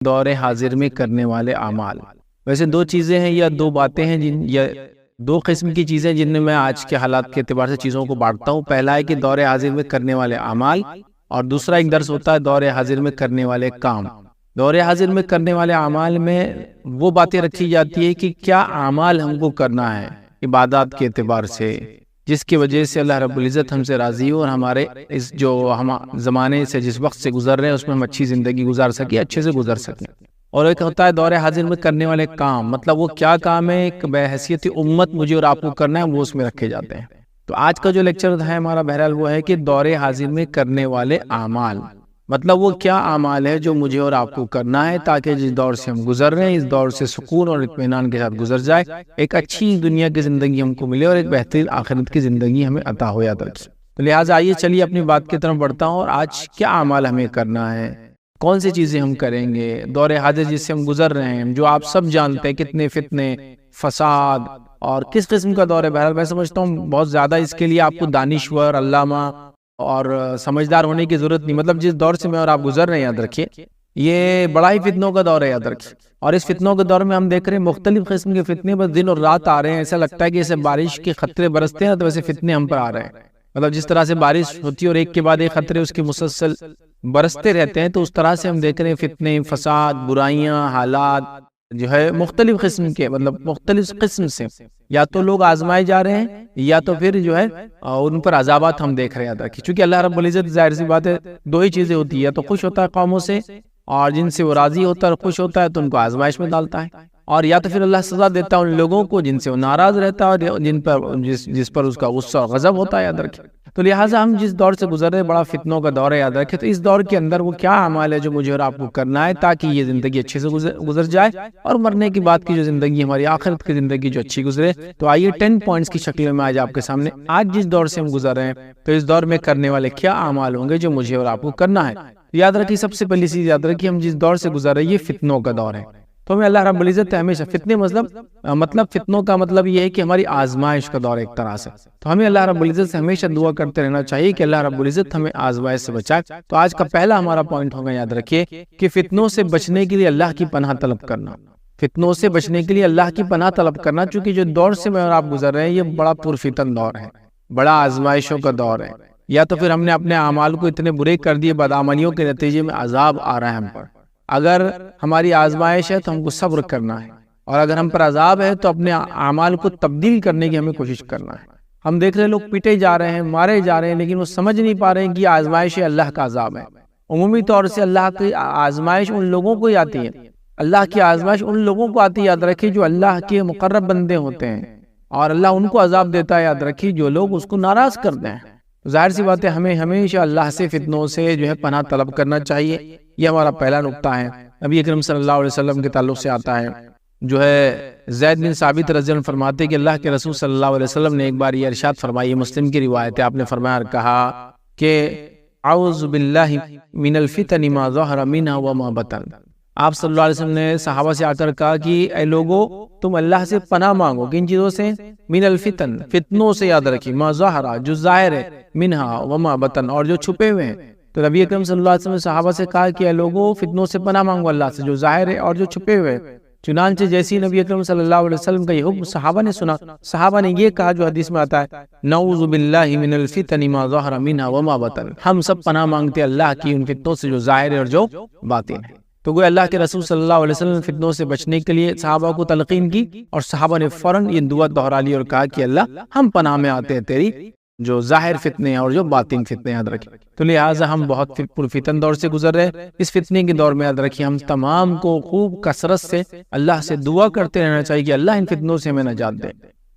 دور حاضر میں کرنے والے اعمال۔ ویسے دو چیزیں ہیں یا دو باتیں ہیں یا دو قسم کی چیزیں جن میں آج کے حالات کے اعتبار سے چیزوں کو بانٹتا ہوں۔ پہلا ہے کہ دور حاضر میں کرنے والے اعمال، اور دوسرا ایک درس ہوتا ہے دور حاضر میں کرنے والے کام۔ دور حاضر میں کرنے والے اعمال میں وہ باتیں رکھی جاتی ہے کہ کیا اعمال ہم کو کرنا ہے عبادات کے اعتبار سے، جس کی وجہ سے اللہ رب العزت ہم سے راضی ہو اور ہمارے اس جو ہم زمانے سے جس وقت سے گزر رہے ہیں اس میں ہم اچھی زندگی گزار سکیں، اچھے سے گزر سکیں۔ اور ایک ہوتا ہے دور حاضر میں کرنے والے کام، مطلب وہ کیا کام ہے ایک بحیثیت امت مجھے اور آپ کو کرنا ہے، وہ اس میں رکھے جاتے ہیں۔ تو آج کا جو لیکچر ہے ہمارا بہرحال وہ ہے کہ دور حاضر میں کرنے والے اعمال، مطلب وہ کیا اعمال ہے جو مجھے اور آپ کو کرنا ہے تاکہ جس دور سے ہم گزر رہے ہیں اس دور سے سکون اور اطمینان کے ساتھ گزر جائے، ایک اچھی دنیا کی زندگی ہم کو ملے اور ایک بہترین آخرت کی زندگی ہمیں عطا ہو یاد رکھیں۔ تو لہٰذا آئیے چلیے اپنی بات کی طرف بڑھتا ہوں، اور آج کیا اعمال ہمیں کرنا ہے، کون سی چیزیں ہم کریں گے دور حاضر جس سے ہم گزر رہے ہیں، جو آپ سب جانتے ہیں کتنے فتنے، فساد اور کس قسم کا دور ہے۔ بہرحال میں سمجھتا ہوں بہت زیادہ اس کے لیے آپ کو دانشور، علامہ اور سمجھدار ہونے کی ضرورت نہیں، مطلب جس دور سے میں اور آپ گزر رہے ہیں یاد رکھیے یہ بڑا ہی فتنوں کا دور ہے یاد رکھیے۔ اور اس فتنوں کے دور میں ہم دیکھ رہے ہیں مختلف قسم کے فتنے بس دن اور رات آ رہے ہیں، ایسا لگتا ہے کہ جیسے بارش کے خطرے برستے ہیں تو ویسے فتنے ہم پر آ رہے ہیں، مطلب جس طرح سے بارش ہوتی ہے اور ایک کے بعد ایک خطرے اس کے مسلسل برستے رہتے ہیں، تو اس طرح سے ہم دیکھ رہے ہیں فتنے، فساد، برائیاں، حالات جو ہے مختلف قسم کے، مطلب مختلف قسم سے یا تو لوگ آزمائے جا رہے ہیں یا تو پھر جو ہے ان پر عذابات ہم دیکھ رہے ہیں یاد رکھیے۔ چونکہ اللہ رب العزت ظاہر سی بات ہے دو ہی چیزیں ہوتی ہے، یا تو خوش ہوتا ہے قوموں سے اور جن سے وہ راضی ہوتا ہے اور خوش ہوتا ہے تو ان کو آزمائش میں ڈالتا ہے، اور یا تو پھر اللہ سزا دیتا ہے ان لوگوں کو جن سے وہ ناراض رہتا ہے اور جس پر اس کا غصہ اور غضب ہوتا ہے یاد رکھیں۔ تو لہٰذا ہم جس دور سے گزر رہے ہیں بڑا فتنوں کا دور ہے یاد رکھیں۔ تو اس دور کے اندر وہ کیا اعمال ہے جو مجھے اور آپ کو کرنا ہے تاکہ یہ زندگی اچھے سے گزر جائے اور مرنے کی بعد کی جو زندگی ہماری آخرت کی زندگی جو اچھی گزرے۔ تو آئیے 10 پوائنٹس کی شکل میں آج آپ کے سامنے آج جس دور سے ہم گزر رہے ہیں تو اس دور میں کرنے والے کیا اعمال ہوں گے جو مجھے اور آپ کو کرنا ہے۔ یاد رکھیے سب سے پہلی چیز یاد رکھیے ہم جس دور سے گزر رہے ہیں یہ فتنوں کا دور ہے، تو ہمیں اللہ رب العزت ہمیشہ فتنے مطلب فتنوں کا مطلب یہ ہے کہ ہماری آزمائش کا دور ایک طرح سے، تو ہمیں اللہ رب العزت سے ہمیشہ دعا کرتے رہنا چاہیے کہ اللہ رب العزت ہمیں آزمائش سے بچائے۔ تو آج کا پہلا ہمارا پوائنٹ ہوگا یاد رکھیے کہ فتنوں سے بچنے کے لیے اللہ کی پناہ طلب کرنا، فتنوں سے بچنے کے لیے اللہ کی پناہ طلب کرنا، چونکہ جو دور سے میں اور آپ گزر رہے ہیں یہ بڑا پرفتن دور ہے، بڑا آزمائشوں کا دور ہے، یا تو پھر ہم نے اپنے اعمال کو اتنے برے کر دیے بدعملیوں کے نتیجے میں عذاب آ رہا ہے ہم پر۔ اگر ہماری آزمائش ہے تو ہم کو صبر کرنا ہے، اور اگر ہم پر عذاب ہے تو اپنے اعمال کو تبدیل کرنے کی ہمیں کوشش کرنا ہے۔ ہم دیکھ رہے ہیں لوگ پیٹے جا رہے ہیں، مارے جا رہے ہیں، لیکن وہ سمجھ نہیں پا رہے ہیں کہ یہ آزمائش ہے، اللہ کا عذاب ہے۔ عمومی طور سے اللہ کی آزمائش ان لوگوں کو ہی آتی ہے، اللہ کی آزمائش ان لوگوں کو آتی ہے یاد رکھیے جو اللہ کے مقرب بندے ہوتے ہیں، اور اللہ ان کو عذاب دیتا ہے یاد رکھیے جو لوگ اس کو ناراض کرتے ہیں۔ ظاہر سی بات ہے ہمیں ہمیشہ اللہ سے فتنوں سے جو ہے پناہ طلب کرنا چاہیے، یہ ہمارا پہلا نقطہ ہے۔ نبی اکرم صلی اللہ علیہ وسلم کے تعلق سے آتا ہے، جو ہے زید بن ثابت رضی اللہ عنہ فرماتے کہ اللہ کے رسول صلی اللہ علیہ وسلم نے ایک بار یہ ارشاد فرمائی، مسلم کی روایت ہے، آپ نے فرمایا اور کہا کہ اعوذ باللہ من الفتن ما ظہر منها وما بطن۔ آپ صلی اللہ علیہ وسلم نے صحابہ سے آ کر کہا کہ اے لوگو تم اللہ سے پناہ مانگو، کن چیزوں سے؟ من الفتن، فتنوں سے یاد رکھیے، ما ظہر جو ظاہر ہے، منها وما بطن اور جو چھپے ہوئے ہیں۔ تو نبی اکرم صلی اللہ علیہ وسلم نے صحابہ سے کہا کہ اے لوگو فتنوں سے پناہ مانگو اللہ سے، جو ظاہر ہے اور جو چھپے ہوئے ہیں۔ چنانچہ جیسی نبی اکرم صلی اللہ علیہ وسلم کا یہ حکم صحابہ نے سنا، صحابہ نے یہ کہا جو حدیث میں آتا ہے نعوذ باللہ من الفتن ما ظہر منها وما بطن، ہم سب پناہ مانگتے اللہ کی ان فتنوں سے جو ظاہر ہے اور جو باطن ہے۔ تو گویا اللہ کے رسول صلی اللہ علیہ وسلم نے فتنوں سے بچنے کے لیے صحابہ کو تلقین کی، اور صحابہ نے فوراً یہ دعا دہرا لی اور کہا کہ اللہ ہم پناہ میں آتے ہیں تیری جو ظاہر فتنے اور جو باطن فتنے یاد رکھیں۔ تو لہٰذا ہم بہت پرفتن دور سے گزر رہے ہیں، اس فتنے کے دور میں یاد رکھیں ہم تمام کو خوب کثرت سے اللہ سے دعا کرتے رہنا چاہیے کہ اللہ ان فتنوں سے ہمیں نجات دے،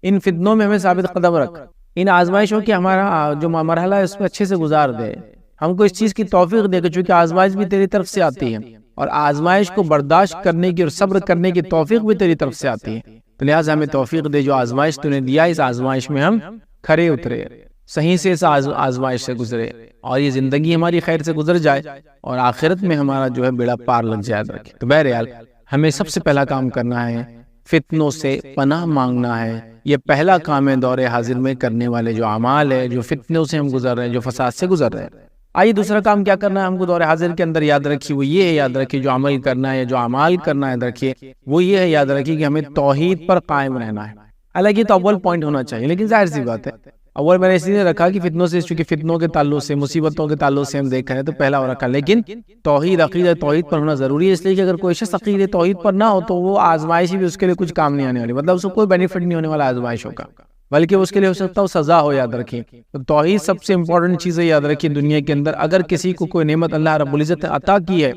ان فتنوں میں ہمیں ثابت قدم رکھ، ان آزمائشوں کی ہمارا جو مرحلہ ہے اس میں اچھے سے گزار دے، ہم کو اس چیز کی توفیق دے کہ چونکہ آزمائش بھی تیری طرف سے آتی ہے اور آزمائش کو برداشت کرنے کی اور صبر کرنے کی توفیق بھی تیری طرف سے آتی ہے، تو لہٰذا ہمیں توفیق دے جو آزمائش تو نے دیا اس آزمائش میں ہم کھرے اترے، صحیح سے اس آزمائش سے گزرے اور یہ زندگی ہماری خیر سے گزر جائے اور آخرت میں ہمارا جو ہے بیڑا پار لگ جائے رکھے۔ تو بہرحال ہمیں سب سے پہلا کام کرنا ہے فتنوں سے پناہ مانگنا ہے، یہ پہلا کام ہے دور حاضر میں کرنے والے جو اعمال ہے جو فتنوں سے ہم گزر رہے ہیں، جو فساد سے گزر رہے ہیں۔ آئیے دوسرا کام کیا کرنا ہے ہم کو دور حاضر کے اندر یاد رکھیے، وہ یہ ہے، یاد رکھیے جو عمل کرنا ہے، جو اعمال کرنا ہے، یاد رکھیے وہ یہ ہے، یاد رکھیے کہ ہمیں توحید پر قائم رہنا ہے۔ حالانکہ تو اول پوائنٹ ہونا چاہیے، لیکن ظاہر سی بات ہے اول میں نے اس لیے رکھا کہ فتنوں سے، چونکہ فتنوں کے تعلق سے، مصیبتوں کے تعلق سے ہم دیکھ رہے ہیں تو پہلا ہو رکھا، لیکن توحید، عقیدہ توحید پر ہونا ضروری ہے، اس لیے کہ اگر کوئی شخص عقیدہ توحید پر نہ ہو تو وہ آزمائش بھی اس کے لیے کچھ کام نہیں آنے والی، مطلب اس کو کوئی بینیفٹ نہیں ہونے والا آزمائشوں کا، بلکہ اس کے لیے ہو سکتا ہے سزا ہو۔ یاد رکھیں تو توحید سب سے امپورٹنٹ چیز ہے، یاد رکھیں دنیا کے اندر اگر کسی کو کوئی نعمت اللہ رب العزت نے عطا کی ہے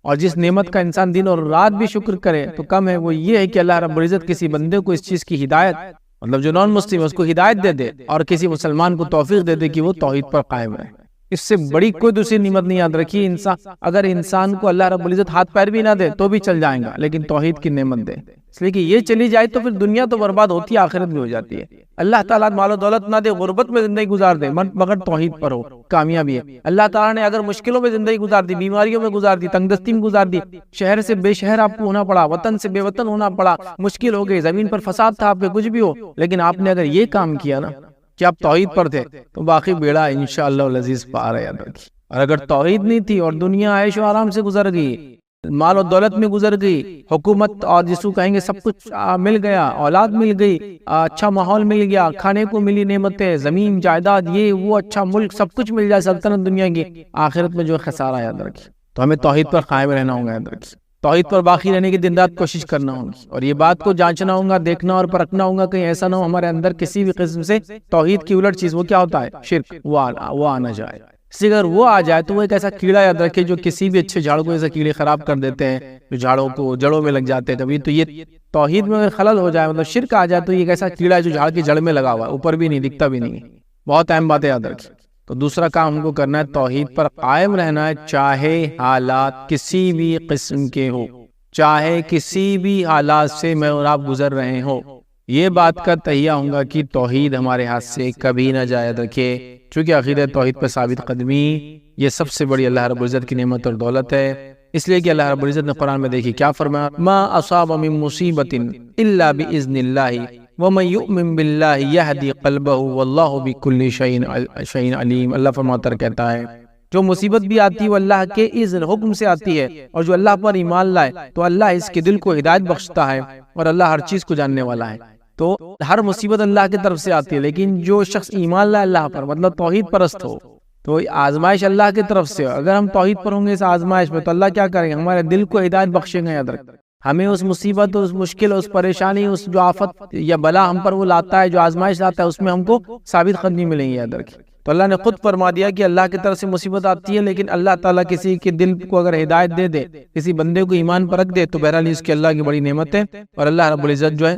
اور جس نعمت کا انسان دن اور رات بھی شکر کرے تو کم ہے، وہ یہ ہے کہ اللہ رب العزت کسی بندے کو اس چیز کی ہدایت، مطلب جو نان مسلم ہے اس کو ہدایت دے دے، اور کسی مسلمان کو توفیق دے دے کہ وہ توحید پر قائم رہے۔ اس سے بڑی کوئی دوسری نعمت نہیں۔ یاد رکھیے اگر انسان کو اللہ رب العزت ہاتھ پیر بھی نہ دے تو بھی چل جائیں گا، لیکن توحید کی نعمت دے، اس لیے کہ یہ چلی جائے تو پھر دنیا تو برباد ہوتی ہے، آخرت بھی ہو جاتی ہے۔ اللہ تعالیٰ مال و دولت نہ دے، غربت میں زندگی گزار دے، مگر توحید پر ہو، کامیابی ہے۔ اللہ تعالیٰ نے اگر مشکلوں میں زندگی گزار دی، بیماریوں میں گزار دی، تنگ دستی میں گزار دی، شہر سے بے شہر آپ کو ہونا پڑا، وطن سے بے وطن ہونا پڑا، مشکل ہو گئی، زمین پر فساد تھا آپ کے، کچھ بھی ہو، لیکن آپ نے اگر یہ کام کیا نا کہ آپ توحید پر تھے تو باقی بیڑا انشاءاللہ العزیز پار ہے۔ یاد رکھیے، اور اگر توحید نہیں تھی اور دنیا عیش و آرام سے گزر گئی، مال و دولت میں گزر گئی، حکومت اور جس کو کہیں گے سب کچھ مل گیا، اولاد مل گئی، اچھا ماحول مل گیا، کھانے کو ملی نعمتیں، زمین جائیداد، یہ وہ اچھا ملک، سب کچھ مل جائے، سلطنت دنیا کی، آخرت میں جو خسارہ۔ یاد رکھیے تو ہمیں توحید پر قائم رہنا ہوگا، یاد رکھیے توحید پر باقی رہنے کی دن رات کوشش کرنا ہوگی، اور یہ بات کو جانچنا ہوگا، دیکھنا اور پرکھنا ہوگا کہیں ایسا نہ ہو ہمارے اندر کسی بھی قسم سے توحید کی الٹ چیز، وہ کیا ہوتا ہے شرک، وہ آنا جائے۔ اس لیے اگر وہ آ جائے تو وہ ایک ایسا کیڑا، یاد رکھے، جو کسی بھی اچھے جھاڑ کو ایسا کیڑے خراب کر دیتے ہیں، جو جھاڑوں کو جڑوں میں لگ جاتے ہیں کبھی، تو یہ توحید میں اگر خلل ہو جائے، مطلب شرک آ جائے، تو یہ ایک ایسا کیڑا ہے جو جھاڑ کی جڑ میں لگا ہوا ہے، اوپر بھی نہیں دکھتا بھی نہیں۔ بہت اہم بات ہے، یاد رکھیں۔ تو دوسرا کام ہم کو کرنا ہے، توحید پر قائم رہنا ہے، چاہے حالات کسی بھی قسم کے ہو، چاہے کسی بھی حالات سے میں اور آپ گزر رہے ہوں، یہ بات کا تہیہ ہوں گا کہ توحید ہمارے ہاتھ سے کبھی نہ جائے۔ رکھے چونکہ عقیدہ توحید پر ثابت قدمی یہ سب سے بڑی اللہ رب العزت کی نعمت اور دولت ہے، اس لیے کہ اللہ رب العزت نے قرآن میں دیکھیے کیا فرمایا، ما اصاب من مصیبت الا باذن اللہ ومن یؤمن باللہ یہدی قلبہ واللہ بکل شیء علیم۔ اللہ فرماتا کہتا ہے جو مصیبت بھی آتی ہے وہ اللہ کے اذن حکم سے آتی ہے، اور جو اللہ پر ایمان لائے تو اللہ اس کے دل کو ہدایت بخشتا ہے، اور اللہ ہر چیز کو جاننے والا ہے۔ تو ہر مصیبت اللہ کی طرف سے آتی ہے، لیکن جو شخص ایمان لائے اللہ پر، مطلب توحید پرست ہو، تو آزمائش اللہ کی طرف سے، اگر ہم توحید پر ہوں گے اس آزمائش میں تو اللہ کیا کریں گے، ہمارے دل کو ہدایت بخشیں گے۔ یاد رکھ ہمیں اس مصیبت، اس مشکل، اس پریشانی، اس جو آفت یا بلا ہم پر وہ لاتا ہے، جو آزمائش لاتا ہے، اس میں ہم کو ثابت قدمی ملیں گی۔ یاد رکھیں تو اللہ نے خود فرما دیا کہ اللہ کی طرف سے مصیبت آتی ہے، لیکن اللہ تعالیٰ کسی کے دل کو اگر ہدایت دے دے، کسی بندے کو ایمان پر رکھ دے تو بہرحال اس کی اللہ کی بڑی نعمت ہے، اور اللہ رب العزت جو ہے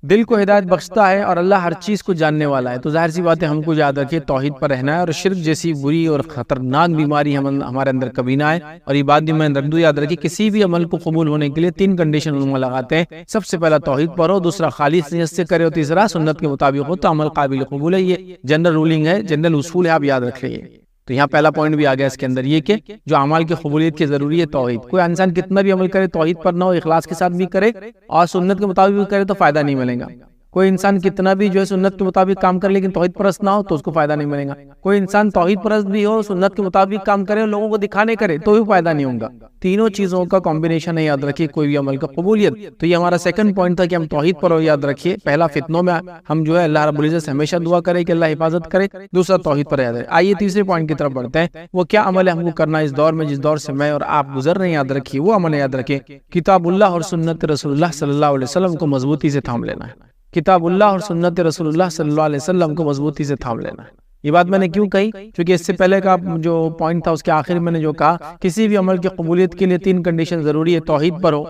دل کو ہدایت بخشتا ہے، اور اللہ ہر چیز کو جاننے والا ہے۔ تو ظاہر سی بات ہے ہم کو یاد رکھے توحید پر رہنا ہے، اور شرک جیسی بری اور خطرناک بیماری ہمارے اندر کبھی نہ آئے۔ اور یہ بات بھی میں رکھ دوں، یاد رکھے کسی بھی عمل کو قبول ہونے کے لیے 3 کنڈیشن علماء لگاتے ہیں۔ سب سے پہلا توحید پر ہو، دوسرا خالص نیت سے کرے، اور تیسرا سنت کے مطابق ہو تو عمل قابل قبول ہے۔ یہ جنرل رولنگ ہے، جنرل اصول ہے، آپ یاد رکھ لیے۔ تو یہاں پہلا پوائنٹ بھی آ گیا اس کے اندر، یہ کہ جو اعمال کی قبولیت کی ضروری ہے توحید۔ کوئی انسان کتنا بھی عمل کرے توحید پر نہ ہو، اخلاص کے ساتھ بھی کرے اور سنت کے مطابق بھی کرے تو فائدہ نہیں ملے گا۔ کوئی انسان کتنا بھی جو ہے سنت کے مطابق کام کرے لیکن توحید پرست نہ ہو تو اس کو فائدہ نہیں ملے گا۔ کوئی انسان توحید پرست بھی ہو، سنت کے مطابق کام کرے، لوگوں کو دکھانے کرے تو بھی فائدہ نہیں ہوگا۔ تینوں چیزوں کا کمبینیشن ہے، یاد رکھیے کوئی بھی عمل کا قبولیت۔ تو یہ ہمارا سیکنڈ پوائنٹ تھا کہ ہم توحید پر ہو، یاد رکھیے۔ پہلا فتنوں میں ہم جو ہے اللہ رب العزت سے ہمیشہ دعا کرے کہ اللہ حفاظت کرے، دوسرا توحید پر یاد رکھے۔ آئیے تیسرے پوائنٹ کی طرف بڑھتے ہیں، وہ کیا عمل ہے ہم کو کرنا اس دور میں، جس دور سے میں اور آپ گزر رہے ہیں۔ یاد رکھیے وہ عمل یاد رکھے، کتاب اللہ اور سنت رسول اللہ صلی اللہ علیہ وسلم کو مضبوطی سے تھام لینا ہے۔ کتاب اللہ اور سنت رسول اللہ صلی اللہ علیہ وسلم کو مضبوطی سے تھام لینا ہے۔ یہ بات میں نے کیوں کہی؟ کیونکہ اس سے پہلے کا جو پوائنٹ تھا اس کے آخر میں نے جو کہا کسی بھی عمل کی قبولیت کے لیے 3 کنڈیشن ضروری ہے، توحید پر ہو،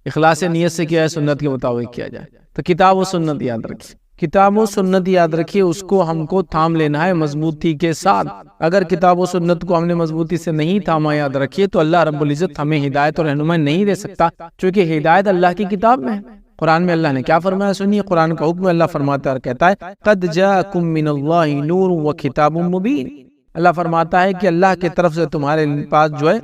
اخلاص نیت سے کیا ہے، سنت کے مطابق کیا جائے۔ تو کتاب و سنت یاد رکھیے، کتاب و سنت یاد رکھیے، اس کو ہم کو تھام لینا ہے مضبوطی کے ساتھ۔ اگر کتاب و سنت کو ہم نے مضبوطی سے نہیں تھاما، یاد رکھیے، تو اللہ رب العزت ہمیں ہدایت اور رہنمائی نہیں دے سکتا، کیونکہ ہدایت اللہ کی کتاب میں ہے۔ قرآن میں اللہ نے کیا فرمایا سنیے، قرآن کا حکم اللہ فرماتا ہے، کہتا ہے قد جاءکم من اللہ نور و کتاب مبین۔ اللہ فرماتا ہے کہ اللہ کی طرف سے تمہارے پاس جو ہے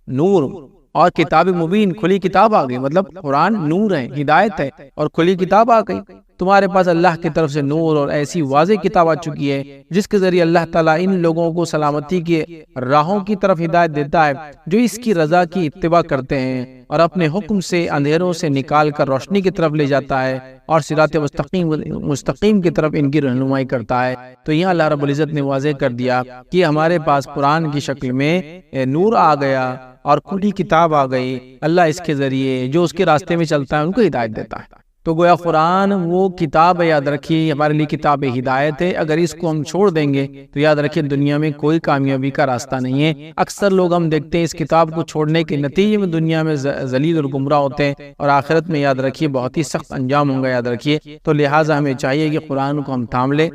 نور اور کتاب مبین، کھلی کتاب آ گئی، مطلب قرآن نور ہے، ہدایت ہے، اور کھلی کتاب آ گئی۔ تمہارے پاس اللہ کی طرف سے نور اور ایسی واضح کتاب آ چکی ہے جس کے ذریعے اللہ تعالیٰ ان لوگوں کو سلامتی کے راہوں کی طرف ہدایت دیتا ہے جو اس کی رضا کی اتباع کرتے ہیں، اور اپنے حکم سے اندھیروں سے نکال کر روشنی کی طرف لے جاتا ہے، اور صراط مستقیم کی طرف ان کی رہنمائی کرتا ہے۔ تو یہاں اللہ رب العزت نے واضح کر دیا کہ ہمارے پاس قرآن کی شکل میں نور آ گیا اور کھلی کتاب آ گئی، اللہ اس کے ذریعے جو اس کے راستے میں چلتا ہے ان کو ہدایت دیتا ہے۔ تو گویا قرآن وہ کتاب ہے، یاد رکھیے ہمارے لیے کتاب ہدایت ہے، اگر اس کو ہم چھوڑ دیں گے تو یاد رکھیے دنیا میں کوئی کامیابی کا راستہ نہیں ہے۔ اکثر لوگ ہم دیکھتے ہیں اس کتاب کو چھوڑنے کے نتیجے میں دنیا میں ذلیل اور گمراہ ہوتے ہیں، اور آخرت میں یاد رکھیے بہت ہی سخت انجام ہوں گا، یاد رکھیے۔ تو لہٰذا ہمیں چاہیے کہ قرآن کو ہم تھام لیں،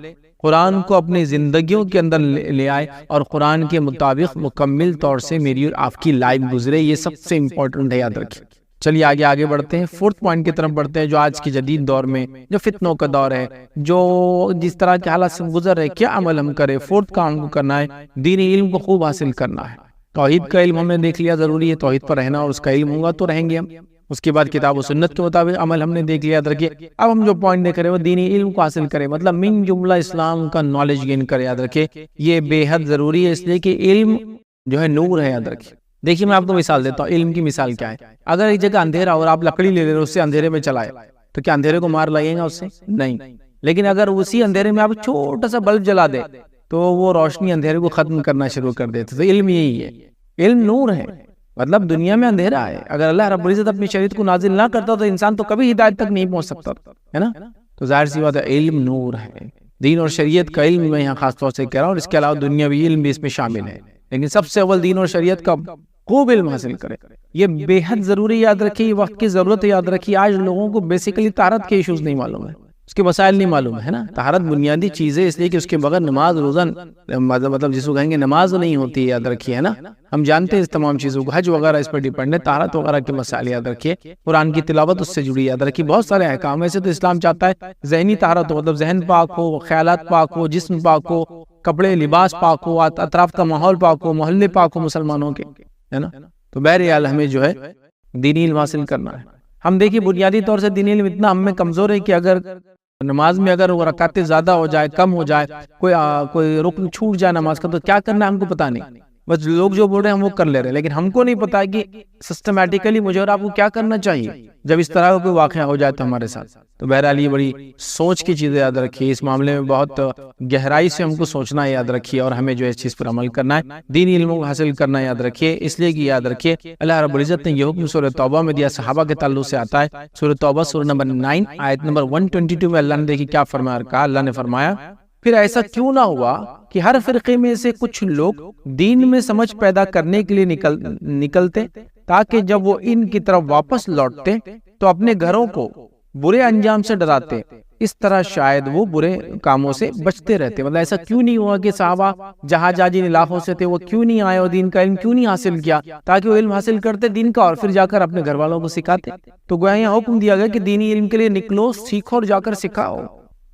قرآن کو اپنی زندگیوں کے اندر لے آئے، اور قرآن کے مطابق مکمل طور سے میری اور آپ کی لائف گزرے، یہ سب سے امپورٹنٹ ہے، یاد رکھیے۔ چلیے آگے بڑھتے ہیں، فورتھ پوائنٹ کی طرف بڑھتے ہیں، جو آج کے جدید دور میں جو فتنوں کا دور ہے، جو جس طرح کے حالات سے گزر رہے، کیا عمل ہم کریں؟ فورتھ کام کو کرنا ہے، دینی علم کو خوب حاصل کرنا ہے۔ توحید کا علم ہم نے دیکھ لیا، ضروری ہے توحید پر رہنا، اور اس کا علم ہوگا تو رہیں گے ہم۔ اس کے بعد کتاب و سنت کے مطابق عمل ہم نے دیکھ لیا، یاد رکھیے۔ اب ہم جو پوائنٹ دیکھ رہے ہیں وہ دینی علم کو حاصل کریں، مطلب من جملہ اسلام کا نالج گین کریں، یاد رکھیے یہ بے حد ضروری ہے، اس لیے کہ علم جو ہے نور ہے، یاد رکھیے۔ دیکھیے میں آپ کو مثال دیتا ہوں، علم کی مثال کیا ہے؟ اگر ایک جگہ اندھیرا اور آپ لکڑی لے لے رہے اس سے اندھیرے میں چلائے تو کیا اندھیرے کو مار لائیں گا اس سے؟ نہیں۔ لیکن اگر اسی اندھیرے میں آپ چھوٹا سا بلب جلا دے تو وہ روشنی اندھیرے کو ختم کرنا شروع کر دیتے۔ تو علم یہی ہے، علم نور ہے، مطلب دنیا میں اندھیرا ہے، اگر اللہ رب العزت اپنی شریعت کو نازل نہ کرتا تو انسان تو کبھی ہدایت تک نہیں پہنچ سکتا، ہے نا؟ تو ظاہر سی بات ہے علم نور ہے، دین اور شریعت کا علم میں یہاں خاص طور سے کہہ رہا ہوں، اور اس کے علاوہ دنیاوی علم بھی اس میں شامل ہے، لیکن سب سے اول دین اور شریعت کا خوب علم حاصل کرے، یہ بے حد ضروری، یاد رکھیے یہ وقت کی ضرورت ہے، یاد رکھیے آج لوگوں کو بیسیکلی طہارت کے ایشوز نہیں معلوم ہے، اس کے مسائل نہیں معلوم ہے نا۔ طہارت بنیادی چیز ہے، اس لیے کہ اس کے بغیر نماز روزہ مطلب جس کو کہیں گے نماز نہیں ہوتی، یاد رکھیے، ہے نا۔ ہم جانتے ہیں اس تمام چیزوں کو، حج وغیرہ اس پر ڈیپینڈ ہے، طہارت وغیرہ کے مسائل یاد رکھیے، قرآن کی تلاوت اس سے جڑی، یاد رکھیے بہت سارے احکام۔ ایسے تو اسلام چاہتا ہے ذہنی طہارت ہو، مطلب ذہن پاک ہو، خیالات پاک ہو، جسم پاک ہو، کپڑے لباس پاک ہو، اطراف کا ماحول پاک ہو، محلے پاک ہو مسلمانوں کے، ہے نا۔ تو بہرحال ہمیں جو ہے دینی علم حاصل کرنا ہے۔ ہم دیکھیے بنیادی طور سے دینی علم اتنا ہم میں کمزور ہے کہ اگر نماز میں اگر وہ رکعتیں زیادہ ہو جائے، کم ہو جائے، کوئی رکن چھوٹ جائے نماز کا، تو کیا کرنا ہے ہم کو پتا نہیں، بس لوگ جو بول رہے ہیں ہم وہ کر لے رہے ہیں، لیکن ہم کو نہیں پتا کہ سسٹمیٹیکلی مجھے اور آپ کو کیا کرنا چاہیے جب اس طرح کا کوئی واقعہ ہو جائے تو ہمارے ساتھ۔ تو بہرحال یہ بڑی سوچ کی چیزیں یاد رکھیے، اس معاملے میں بہت گہرائی سے ہم کو سوچنا ہے، یاد رکھیے، اور ہمیں جو اس چیز پر عمل کرنا ہے، دینی علموں کو حاصل کرنا ہے، یاد رکھیے، اس لیے کہ یاد رکھیے اللہ رب العزت نے یہ حکم سورہ توبہ میں دیا، صحابہ کے تعلق سے آتا ہے، سورہ توبہ سورہ نمبر 9 آیت نمبر 122 میں اللہ نے دیکھی کیا فرمایا، اور کہا، اللہ نے فرمایا پھر ایسا کیوں نہ ہوا کہ ہر فرقے میں سے کچھ لوگ دین میں سمجھ پیدا کرنے کے لیے نکلتے تاکہ جب وہ ان کی طرف واپس لوٹتے تو اپنے گھروں کو برے انجام سے ڈراتے، اس طرح شاید وہ برے کاموں سے بچتے رہتے۔ مطلب ایسا کیوں نہیں ہوا کہ صحابہ جہاں جن علاقوں سے تھے وہ کیوں نہیں آئے اور دین کا علم کیوں نہیں حاصل کیا، تاکہ وہ علم حاصل کرتے دین کا اور پھر جا کر اپنے گھر والوں کو سکھاتے۔ تو گویا یہاں حکم دیا گیا کہ دینی علم کے لیے نکلو، سیکھو اور جا کر سکھاؤ،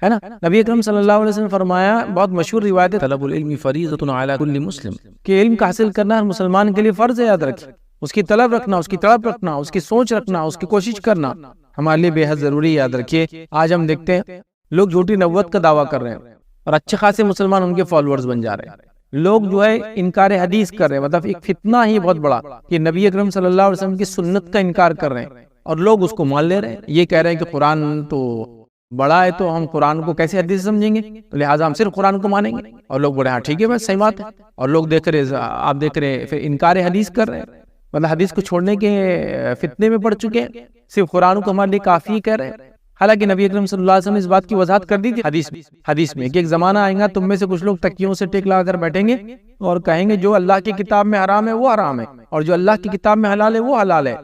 ہے نا۔ نبی اکرم صلی اللہ علیہ وسلم نے فرمایا، بہت مشہور روایت ہے، طلب العلم فریضۃ علی کل مسلم، کہ علم کا حاصل کرنا ہر مسلمان کے لیے فرض ہے، یاد رکھیں، اس کی طلب رکھنا، اس کی طلب رکھنا، اس کی سوچ رکھنا، اس کی کوشش کرنا ہمارے لیے بے حد ضروری ہے، یاد رکھیے۔ آج ہم دیکھتے ہیں لوگ جھوٹی نبوت کا دعویٰ کر رہے ہیں اور اچھے خاصے مسلمان ان کے فالوورز بن جا رہے ہیں، لوگ جو ہے انکار حدیث کر رہے ہیں، مطلب ایک فتنہ ہی بہت بڑا کہ نبی اکرم صلی اللہ علیہ وسلم کی سنت کا انکار کر رہے ہیں اور لوگ اس کو مان لے رہے ہیں، یہ کہہ رہے ہیں کہ قرآن تو بڑا ہے تو ہم قرآن کو کیسے حدیث سمجھیں گے، تو لہٰذا ہم صرف قرآن کو مانیں گے، اور لوگ بڑے ہاں ٹھیک ہے بس صحیح بات ہے، اور لوگ دیکھ رہے آپ دیکھ رہے پھر انکار حدیث کر رہے ہیں، مطلب حدیث کو چھوڑنے کے فتنے میں پڑ چکے ہیں، صرف قرآن کو ہمارے لیے کافی کہہ رہے ہیں۔ حالانکہ نبی اکرم صلی اللہ علیہ وسلم نے اس بات کی وضاحت کر دی تھی حدیث میں کہ ایک زمانہ آئے گا تم میں سے کچھ لوگ تکیوں سے ٹیک لگا کر بیٹھیں گے اور کہیں گے جو اللہ کی کتاب میں حرام ہے وہ حرام ہے اور جو اللہ کی کتاب میں حلال ہے وہ حلال ہے،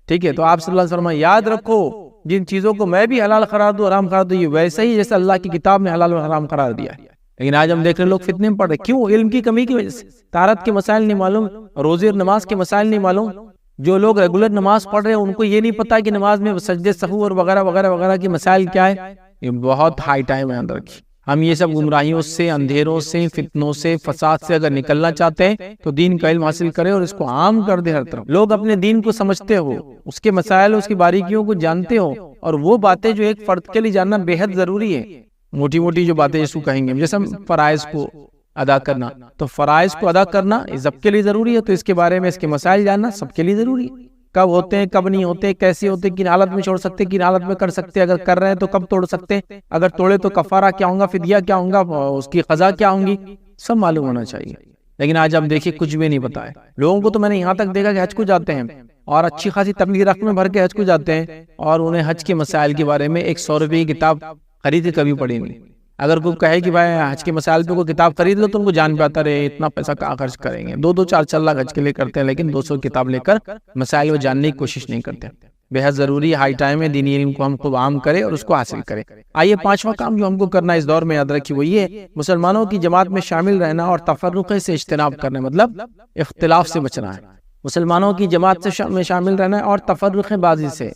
ٹھیک ہے۔ تو آپ صلی اللہ علیہ وسلم یاد رکھو جن چیزوں کو میں بھی حلال قرار دوں حرام قرار دوں یہ ویسے ہی جیسے اللہ کی کتاب میں حلال و حرام قرار دیا ہے، لیکن آج ہم دیکھ رہے ہیں لوگ فتنے میں پڑ رہے، کیوں؟ علم کی کمی کی وجہ سے، طہارت کے مسائل نہیں معلوم، روزے اور نماز کے مسائل نہیں معلوم۔ جو لوگ ریگولر نماز پڑھ رہے ہیں ان کو یہ نہیں پتا کہ نماز میں سجدے سہو اور وغیرہ وغیرہ وغیرہ کے مسائل کیا ہے، یہ بہت ہائی ٹائم ہے اندر کی، ہم یہ سب گمراہیوں سے، اندھیروں سے، فتنوں سے، فساد سے اگر نکلنا چاہتے ہیں تو دین کا علم حاصل کرے اور اس کو عام کر دے ہر طرف. لوگ اپنے دین کو سمجھتے ہو، اس کے مسائل، اس کی باریکیوں کو جانتے ہو، اور وہ باتیں جو ایک فرد کے لیے جاننا بے حد ضروری ہے. موٹی موٹی جو باتیں جس کو کہیں گے، جیسے فرائض کو ادا کرنا، تو فرائض کو ادا کرنا سب کے لیے ضروری ہے، تو اس کے بارے میں اس کے مسائل جاننا سب کے لیے ضروری ہے. کب ہوتے ہیں، کب نہیں ہوتے، کیسے ہوتے، کن حالت میں چھوڑ سکتے، کن حالت میں کر سکتے، اگر کر رہے ہیں تو کب توڑ سکتے، اگر توڑے تو کفارہ کیا ہوگا، فدیہ کیا ہوگا، اس کی قضا کیا ہوں گی، سب معلوم ہونا چاہیے. لیکن آج آپ دیکھیے کچھ بھی نہیں پتا ہے لوگوں کو. تو میں نے یہاں تک دیکھا کہ حج کو جاتے ہیں اور اچھی خاصی تبلیغ رقم میں بھر کے حج کو جاتے ہیں، اور انہیں حج کے مسائل کے بارے میں 100 روپے کی کتاب خرید کے کبھی پڑھی نہیں. اگر کوئی کہے کہ بھائی حج کے مسائل پہ کوئی کتاب خرید لو، تو ان کو جان پہ آتا رہے اتنا پیسہ کہاں خرچ کریں گے. 2-2 4 لاکھ حج کے لیے کرتے ہیں، لیکن 200 کتاب لے کر مسائل کو جاننے کی کوشش نہیں کرتے. بے حد ضروری ہائی ٹائم ہے دینی علم کو ہم خوب عام کرے اور اس کو حاصل کرے. آئیے 5واں کام جو ہم کو کرنا ہے اس دور میں، یاد رکھیے، وہ یہ ہے مسلمانوں کی جماعت میں شامل رہنا اور تفرقے سے اجتناب کرنا، مطلب اختلاف سے بچنا ہے. مسلمانوں کی جماعت میں شامل رہنا ہے اور تفرقے بازی سے،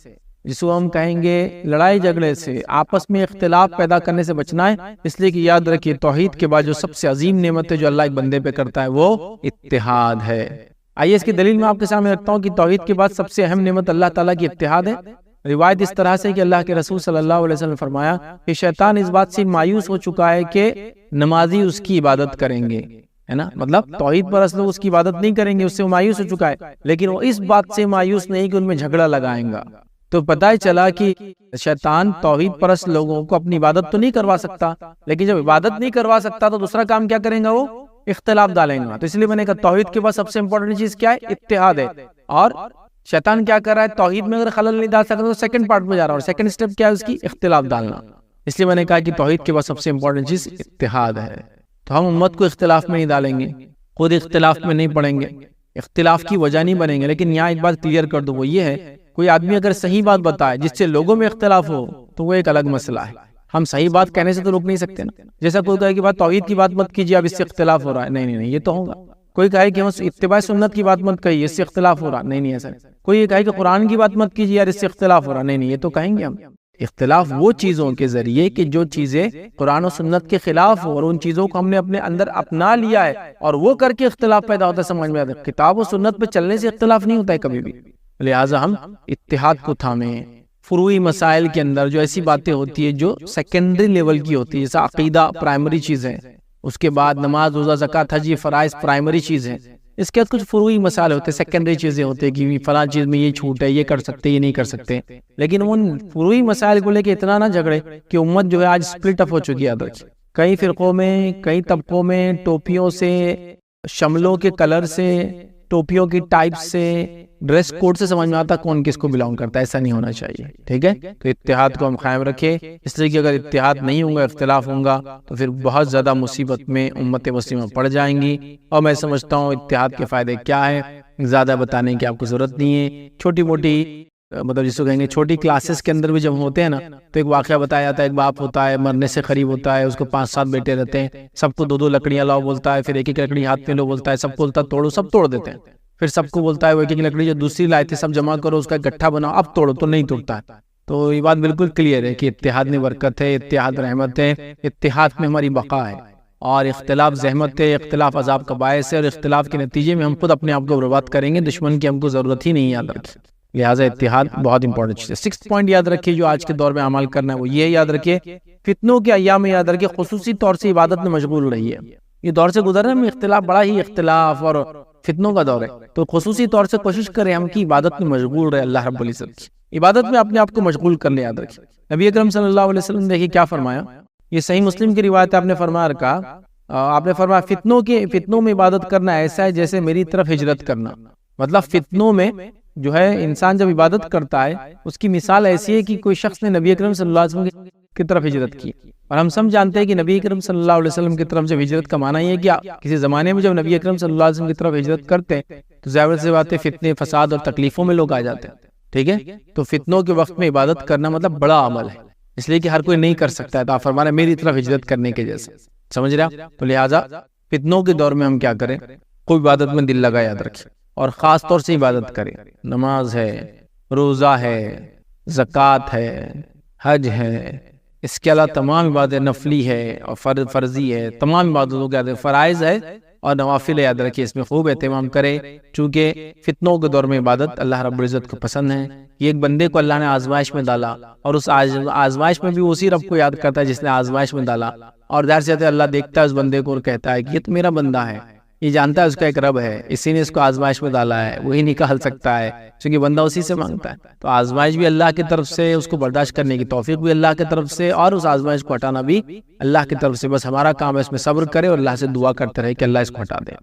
جس کو ہم کہیں گے لڑائی جھگڑے سے، آپس میں اختلاف پیدا کرنے سے بچنا ہے. اس لیے کہ یاد رکھیے توحید کے بعد جو سب سے عظیم نعمت ہے جو اللہ ایک بندے پہ کرتا ہے وہ اتحاد ہے. آئیے اس کی دلیل میں آپ کے سامنے رکھتا ہوں کہ توحید کے بعد سب سے اہم نعمت اللہ تعالیٰ کی اتحاد ہے. روایت اس طرح سے کہ اللہ کے رسول صلی اللہ علیہ وسلم نے فرمایا کہ شیطان اس بات سے مایوس ہو چکا ہے کہ نمازی اس کی عبادت کریں گے، ہے نا، مطلب توحید پر اصل اس کی عبادت نہیں کریں گے، اس سے وہ مایوس ہو چکا ہے. لیکن وہ اس بات سے مایوس نہیں کہ ان میں جھگڑا لگائیں گا. تو پتہ ہی چلا کہ شیطان توحید پرست لوگوں کو اپنی عبادت تو نہیں کروا سکتا، لیکن جب عبادت نہیں کروا سکتا تو دوسرا کام کیا کریں گا، وہ اختلاف ڈالیں گا. تو اس لیے میں نے کہا توحید کے بعد سب سے امپورٹنٹ چیز کیا ہے، اتحاد ہے. اور شیطان کیا کر رہا ہے، توحید میں اگر خلل نہیں ڈال سکتا تو سیکنڈ پارٹ میں جا رہا ہے، اور سیکنڈ سٹیپ کیا ہے اس کی، اختلاف ڈالنا. اس لیے میں نے کہا کہ توحید کے بعد سب سے امپورٹنٹ چیز اتحاد ہے. تو ہم امت کو اختلاف میں نہیں ڈالیں گے، خود اختلاف میں نہیں پڑیں گے، اختلاف کی وجہ نہیں بنیں گے. لیکن یہاں ایک بات کلیئر کر دو، وہ یہ ہے کوئی آدمی اگر صحیح بات بتائے جس سے لوگوں میں اختلاف ہو تو وہ ایک الگ مسئلہ ہے. ہم صحیح بات کہنے سے تو روک نہیں سکتے نا. جیسا کوئی کہے کہ بات توحید کی بات مت کیجیے، اب اس سے اختلاف ہو رہا ہے، نہیں یہ تو ہوگا. کوئی کہے کہ اتباع سنت کی بات مت کہیے، اس سے اختلاف ہو رہا، نہیں ایسا. کوئی یہ کہے کہ قرآن کی بات مت کیجیے یار، اس سے اختلاف ہو رہا، نہیں یہ تو کہیں گے ہم. اختلاف وہ چیزوں کے ذریعے کہ جو چیزیں قرآن و سنت کے خلاف ہو اور ان چیزوں کو ہم نے اپنے اندر اپنا لیا ہے اور وہ کر کے اختلاف پیدا ہوتا ہے. سمجھ میں آتا ہے کتاب و سنت پہ چلنے سے اختلاف نہیں ہوتا ہے کبھی بھی. لہٰذا ہم اتحاد کو تھامیں. فروعی مسائل کے اندر جو ایسی باتیں ہوتی ہے جو سیکنڈری لیول کی ہوتی ہے، جیسا عقیدہ پرائمری چیز ہے، اس کے بعد نماز، روزہ، زکوٰۃ، حج، یہ فرائض پرائمری چیز ہے. اس کے بعد کچھ فروعی مسائل ہوتے ہیں، سیکنڈری چیزیں ہوتی ہیں کہ فلاں چیز میں یہ چھوٹ ہے، یہ کر سکتے، یہ نہیں کر سکتے. لیکن ان فروعی مسائل کو لے کے اتنا نہ جھگڑے کہ امت جو ہے آج سپلٹ اپ ہو چکی ہے. کئی فرقوں میں، کئی طبقوں میں، ٹوپیوں سے، شملوں کے کلر سے، ٹوپیوں کی ٹائپ سے، ڈریس کوڈ سے سمجھ میں آتا کون کس کو بلانگ کرتا ہے. ایسا نہیں ہونا چاہیے، ٹھیک ہے. تو اتحاد کو ہم قائم رکھیں. اس لیے کہ اگر اتحاد نہیں ہوگا، اختلاف ہوگا تو پھر بہت زیادہ مصیبت میں امت مسلمہ پڑ جائیں گی. اور میں سمجھتا ہوں اتحاد کے فائدے کیا ہے، زیادہ بتانے کی آپ کو ضرورت نہیں ہے. چھوٹی موٹی مطلب جس کو کہیں گے چھوٹی کلاسز کے اندر بھی جب ہوتے ہیں نا تو ایک واقعہ بتایا جاتا ہے. ایک باپ ہوتا ہے، مرنے سے قریب ہوتا ہے، اس کو 5-7 بیٹے رہتے ہیں، سب کو 2-2 لکڑیاں لاؤ بولتا ہے، پھر ایک لکڑی ہاتھ میں لو بولتا ہے، سب کو بولتا ہے توڑو، سب توڑ دیتے ہیں. پھر سب کو بولتا ہے وہ ایک لکڑی جو دوسری لائے تھے سب جمع کرو، اس کا گٹھا بناؤ، اب توڑو، تو نہیں توڑتا ہے. تو یہ بات بالکل کلیئر ہے کہ اتحاد میں برکت ہے، اتحاد رحمت ہے، اتحاد میں ہماری بقا ہے. اور اختلاف زحمت ہے، اختلاف عذاب کا باعث ہے، اور اختلاف کے نتیجے میں ہم خود اپنے آپ کو برباد کریں گے. دشمن کی ہم کو ضرورت ہی نہیں، یاد رکھیں. لہٰذا اتحاد بہت امپورٹنٹ چیز ہے. 6 پوائنٹ یاد رکھیے جو آج کے دور میں عمل کرنا ہے، وہ یہ یاد رکھیے فتنوں کے ایام میں یاد رکھیے خصوصی طور سے عبادت میں مشغول رہی ہے. یہ دور سے گزر رہے ہیں، اختلاف بڑا ہی اختلاف اور فتنوں کا دور ہے، تو خصوصی طور سے کوشش کریں ہم کی عبادت میں مشغول رہے. اللہ رب العزت کی عبادت میں اپنے آپ کو مشغول کر لے. یاد رکھیں نبی اکرم صلی اللہ علیہ وسلم دیکھیے کیا فرمایا. یہ صحیح مسلم کی روایت ہے. آپ نے فرمایا فتنوں میں عبادت کرنا ایسا ہے جیسے میری طرف ہجرت کرنا. مطلب فتنوں میں جو ہے انسان جب عبادت کرتا ہے اس کی مثال ایسی ہے کہ کوئی شخص نے نبی اکرم صلی اللہ علیہ وسلم کی طرف ہجرت کی. اور ہم سب جانتے ہیں کہ نبی اکرم صلی اللہ علیہ وسلم کی طرف جب ہجرت کا معنی یہ ہے کہ کسی زمانے میں جب نبی اکرم صلی اللہ علیہ وسلم کی طرف ہجرت کرتے ہیں تو ظاہر سی بات ہے فتنے، فساد اور تکلیفوں میں لوگ آ جاتے ہیں. ٹھیک ہے، تو فتنوں کے وقت میں عبادت کرنا مطلب بڑا عمل ہے، اس لیے کہ ہر کوئی نہیں کر سکتا ہے. تو آپ فرمانے میری طرف ہجرت کرنے کے جیسے، سمجھ رہے ہیں. تو لہٰذا فتنوں کے دور میں ہم کیا کریں، کوئی عبادت میں دل لگا، یاد رکھیں، اور خاص طور سے عبادت کریں. نماز ہے، روزہ ہے، زکوٰۃ ہے، حج ہے، اس کے علاوہ تمام عبادت نفلی ہے اور فرضی ہے، تمام عبادتوں کے فرائض ہے اور نوافل یاد رکھیے، اس میں خوب اہتمام کرے، چونکہ فتنوں کے دور میں عبادت اللہ رب العزت کو پسند ہے۔ یہ ایک بندے کو اللہ نے آزمائش میں ڈالا، اور اس آزمائش میں بھی اسی رب کو یاد کرتا ہے جس نے آزمائش میں ڈالا، اور ظاہر سی بات ہے اللہ دیکھتا ہے اس بندے کو اور کہتا ہے کہ یہ تو میرا بندہ ہے، یہ جانتا ہے اس کا ایک رب ہے، اسی نے اس کو آزمائش میں ڈالا ہے، وہی نکال سکتا ہے، کیونکہ بندہ اسی سے مانگتا ہے۔ تو آزمائش بھی اللہ کی طرف سے، اس کو برداشت کرنے کی توفیق بھی اللہ کی طرف سے، اور اس آزمائش کو ہٹانا بھی اللہ کی طرف سے۔ بس ہمارا کام ہے اس میں صبر کرے اور اللہ سے دعا کرتے رہے کہ اللہ اس کو ہٹا دے۔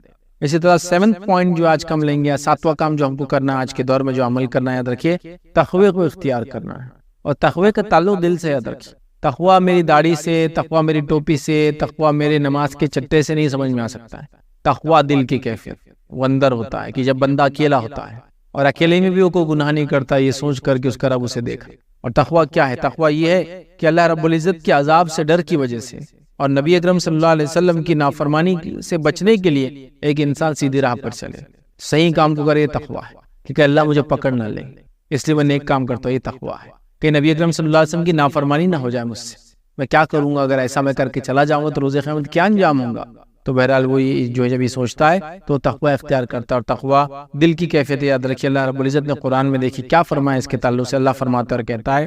اسی طرح 7th پوائنٹ جو آج کا ہم لیں گے، 7واں کام جو ہم کو کرنا ہے آج کے دور میں، جو عمل کرنا ہے، یاد رکھیے تقوی کو اختیار کرنا ہے، اور تقوی کا تعلق دل سے، یاد رکھیے۔ تقوی میری داڑھی سے، تقوی میری ٹوپی سے، تقوی میرے نماز کے چٹے سے نہیں سمجھ میں آ سکتا ہے۔ تقوی دل کی کیفیت وہ اندر ہوتا ہے کہ جب بندہ اکیلا ہوتا ہے اور اکیلے میں بھی وہ کوئی گناہ نہیں کرتا، یہ سوچ کر کہ اس کا رب اسے دیکھا۔ اور تقوی کیا ہے؟ تقوی یہ ہے کہ اللہ رب العزت کے عذاب سے ڈر کی وجہ سے اور نبی اکرم صلی اللہ علیہ وسلم کی نافرمانی سے بچنے کے لیے ایک انسان سیدھی راہ پر چلے، صحیح کام کو کرے، یہ تقوی ہے۔ کیونکہ اللہ مجھے پکڑ نہ لے، اس لیے میں نیک کام کرتا ہوں، یہ تقوی ہے۔ کہ نبی اکرم صلی اللہ علیہ وسلم کی نافرمانی نہ ہو جائے مجھ سے، میں کیا کروں گا اگر ایسا میں کر کے چلا جاؤں گا تو روز قیامت کیا انجام ہوگا؟ تو بہرحال وہ جو جب یہ سوچتا ہے تو تقوی اختیار کرتا ہے، اور تقوی دل کی کیفیت یاد رکھیے۔ اللہ رب العزت نے قرآن میں دیکھی کیا فرمایا اس کے تعلق سے، اللہ فرماتا اور کہتا ہے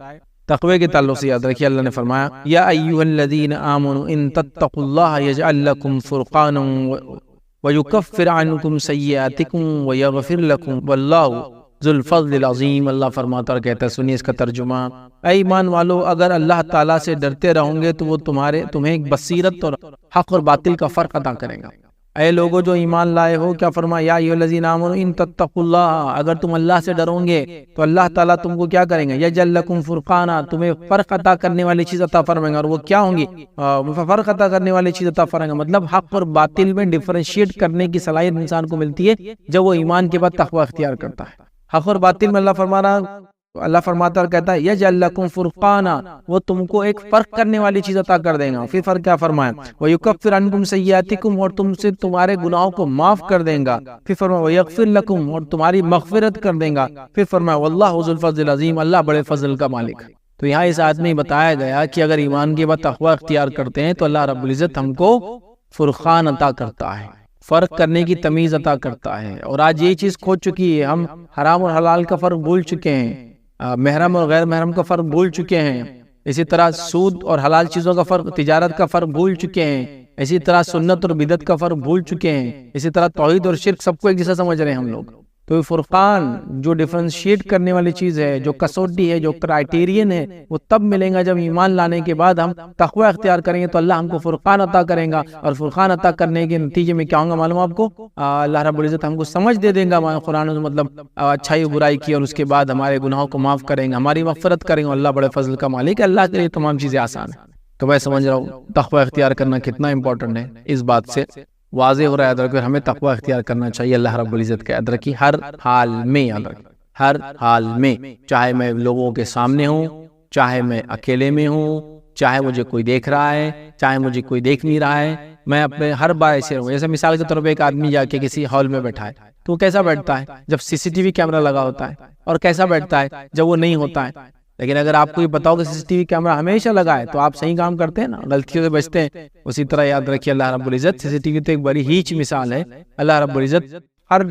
تقوی کے تعلق سے، یاد رکھیے اللہ نے فرمایا یا ایھا الذین آمنوا ان تتقوا اللہ یجعل لکم فرقانا ویکفر عنکم سیئاتکم ویغفر لکم واللہ ذو الفضل العظیم۔ اللہ فرماتا اور کہتا ہے، سنیے اس کا ترجمہ، اے ایمان والو اگر اللہ تعالیٰ سے ڈرتے رہو گے تو وہ تمہیں ایک بصیرت اور حق اور باطل کا فرق عطا کرے گا۔ اے لوگوں جو ایمان لائے ہو، کیا فرمایا یا ایھا الذین آمنوا ان تتقوا اللہ، اگر تم اللہ سے ڈرو گے تو اللہ تعالیٰ تم کو کیا کریں گے؟ یجعل لکم فرقانا، تمہیں فرق عطا کرنے والی چیز عطا فرمائیں گا، اور وہ کیا ہوں گی؟ فرق عطا کرنے والی چیز عطا فرمائیں گا، مطلب حق اور باطل میں ڈیفرینشیٹ کرنے کی صلاحیت انسان کو ملتی ہے جب وہ ایمان کے بعد تقوی اختیار کرتا ہے۔ حق اور باطل میں اللہ فرماتا اور کہتا ہے یجعل لکم فرقانا، وہ تم کو ایک فرق کرنے والی چیز عطا کر دے گا۔ پھر فرق کیا فرمایا؟ ویکفر عنکم سیئاتکم، اور تم سے تمہارے گناہوں کو معاف کر دے گا۔ پھر فرمایا ویغفر لکم، اور تمہاری مغفرت کر دے گا۔ پھر فرمایا واللہ ذو الفضل العظیم، اللہ بڑے فضل کا مالک ہے۔ تو یہاں اس آیت میں بتایا گیا کہ اگر ایمان کے بعد تقوی اختیار کرتے ہیں تو اللہ رب العزت ہم کو فرقان عطا کرتا ہے، فرق کرنے کی تمیز عطا کرتا ہے۔ اور آج یہ چیز کھو چکی ہے، ہم حرام اور حلال کا فرق بھول چکے ہیں، محرم اور غیر محرم کا فرق بھول چکے ہیں، اسی طرح سود اور حلال چیزوں کا فرق، تجارت کا فرق بھول چکے ہیں، اسی طرح سنت اور بدعت کا فرق بھول چکے ہیں، اسی طرح توحید اور شرک سب کو ایک جیسا سمجھ رہے ہیں ہم لوگ۔ تو یہ فرقان جو ڈیفرنشیٹ کرنے والی چیز ہے، جو کسوٹی ہے، جو کرائیٹیرین ہے، وہ تب ملیں گا جب ایمان لانے کے بعد ہم تقوی اختیار کریں گے تو اللہ ہم کو فرقان عطا کریں گا، اور فرقان عطا کرنے کے نتیجے میں کیا ہوگا معلوم آپ کو؟ اللہ رب العزت ہم کو سمجھ دے دیں گا قرآن میں، مطلب اچھائی و برائی کی، اور اس کے بعد ہمارے گناہوں کو معاف کریں گے، ہماری مغفرت کریں گے۔ اللہ بڑے فضل کا مالک ہے، اللہ کے لیے تمام چیزیں آسان ہیں۔ تو میں سمجھ رہا ہوں تقوی اختیار کرنا کتنا امپورٹنٹ ہے، اس بات سے واضح ہو رہا ہے۔ یاد رکھیں ہمیں تقوی اختیار کرنا چاہیے اللہ رب العزت کا، یاد رکھیے ہر حال میں، یاد رکھیں ہر حال میں، چاہے میں لوگوں کے سامنے ہوں، چاہے میں اکیلے میں ہوں، چاہے مجھے کوئی دیکھ رہا ہے، چاہے مجھے کوئی دیکھ نہیں رہا ہے، میں اپنے ہر بار ایسے رہوں۔ جیسے مثال کے طور پہ ایک آدمی جا کے کسی ہال میں بیٹھا ہے تو وہ کیسا بیٹھتا ہے؟ جب CCTV کیمرہ لگا ہوتا ہے، اور کیسا بیٹھتا ہے جب وہ نہیں ہوتا ہے۔ لیکن اگر آپ کو یہ پتا ہو کہ CCTV کیمرہ ہمیشہ لگا ہے تو آپ صحیح کام کرتے ہیں نا، غلطیوں سے بچتے ہیں۔ اسی طرح یاد رکھیے اللہ رب العزت CCTV تو ایک بڑی ہیچ مثال ہے، اللہ رب العزت ہر